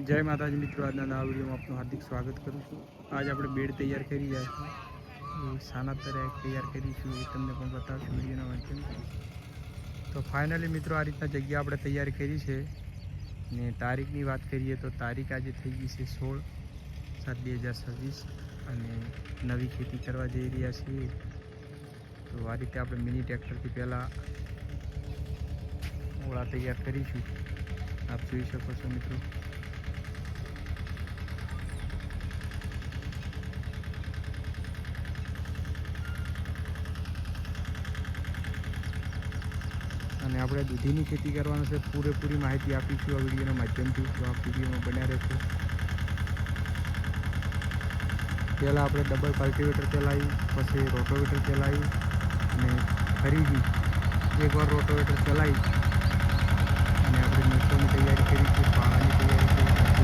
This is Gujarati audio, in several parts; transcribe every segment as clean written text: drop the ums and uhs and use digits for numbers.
જય માતાજી મિત્રો, આજના નવા વિડીયોમાં આપનું હાર્દિક સ્વાગત કરું છું। आज આપણે બેડ તૈયાર કરી રહ્યા છીએ, એ સાના તરીકે તૈયાર કરીશું એ તમને પણ બતાવશું વિડીયોના માધ્યમથી। તો ફાઇનલી મિત્રો આ રીતના જગ્યા આપણે તૈયાર કરી છે ને તારીખની વાત કરીએ તો તારીખ આજે થઈ ગઈ છે 16/7/2026 અને નવી ખેતી કરવા જઈ રહ્યા છીએ। તો આ રીતે આપણે મિની ટ્રેક્ટરથી પહેલાં ઓળા તૈયાર કરીશું, આપ જોઈ શકો છો મિત્રો। અને આપણે દૂધીની ખેતી કરવાનું છે, પૂરેપૂરી માહિતી આપીશું આ વિડીયોના માધ્યમથી, તો આ વિડીયોમાં બન્યા રહેશે। પહેલાં આપણે ડબલ કલ્ટિવેટર ચલાવ્યું, પછી રોટોવેટર ચલાવ્યું અને ફરીથી એકવાર રોટોવેટર ચલાવી અને આપણે મેસોની તૈયારી કરી છે, પાળાની તૈયારી કરી છે।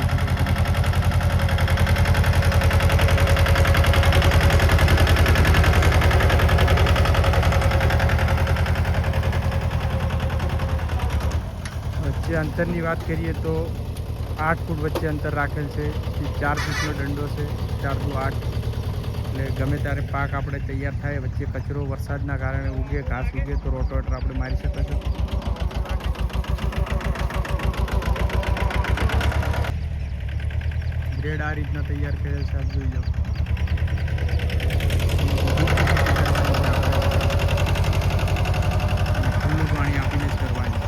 વચ્ચે અંતરની વાત કરીએ તો 8 ફૂટ વચ્ચે અંતર રાખેલ છે, 4 ફૂટનો દંડો છે, 4 દુ 8, એટલે ગમે ત્યારે પાક આપણે તૈયાર થાય, વચ્ચે કચરો વરસાદના કારણે ઉગે, ઘાસ ઉગે તો રોટોવેટર આપણે મારી શકે છે। બ્રેડ આ રીતના તૈયાર કરેલ છે, આપ જોઈ લો। ઠંડુ પાણી આપીને જ કરવાની।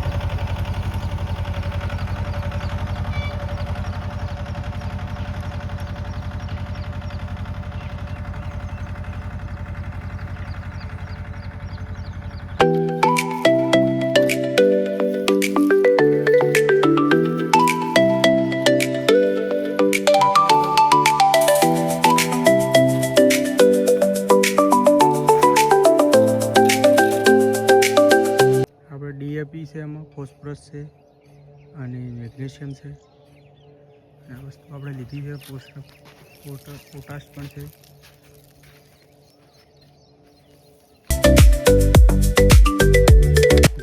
ડીએપી છે, એમાં ફોસ્ફરસ છે અને મેગ્નેશિયમ છે, અને આ વસ્તુ આપણે લીધી છે, પોટાશ પણ છે।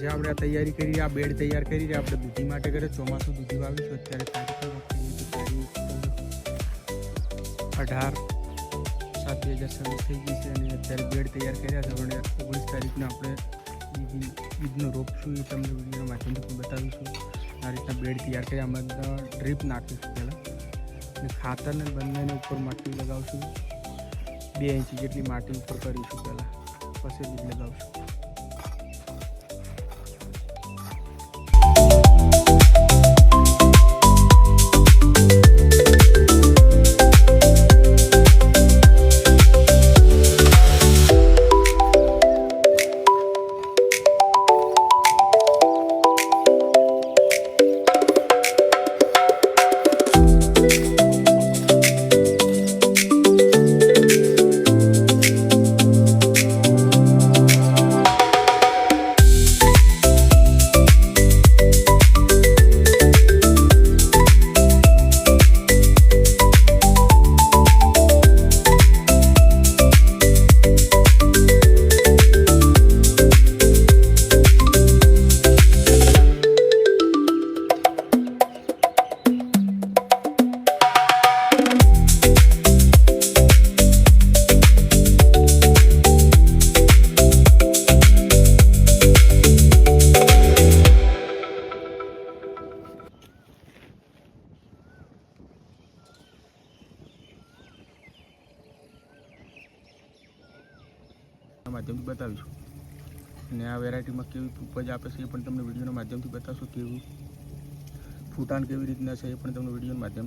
જે આપણે આ તૈયારી કરી, આ બેડ તૈયાર કરી રહ્યા આપણે દૂધી માટે કરે, ચોમાસું દૂધી વાવીશું। અત્યારે તારીખ 18/7/2026 થઈ ગઈ છે અને અત્યારે બેડ તૈયાર કર્યા છે, અને 19 તારીખને આપણે ઈદનો રોપશું, એ તમને વિડીયોના માધ્યમથી પણ બતાવીશું। આ રીતના બેડ તૈયાર કરી આમાં ડ્રીપ નાખીશું પહેલાં, અને ખાતરને બંનેને ઉપર માટી લગાવશું, 2 ઇંચ જેટલી માટી ઉપર કરીશું પહેલાં, પછી બીજ લગાવશું। માધ્યમથી બતાવીશું, અને આ વેરાયટીમાં કેવી ઉપજ આપે છે એ પણ તમને વિડીયોના માધ્યમથી બતાવશું, કેવું ફૂટાણ કેવી રીતના છે એ પણ તમને વિડીયોના માધ્યમ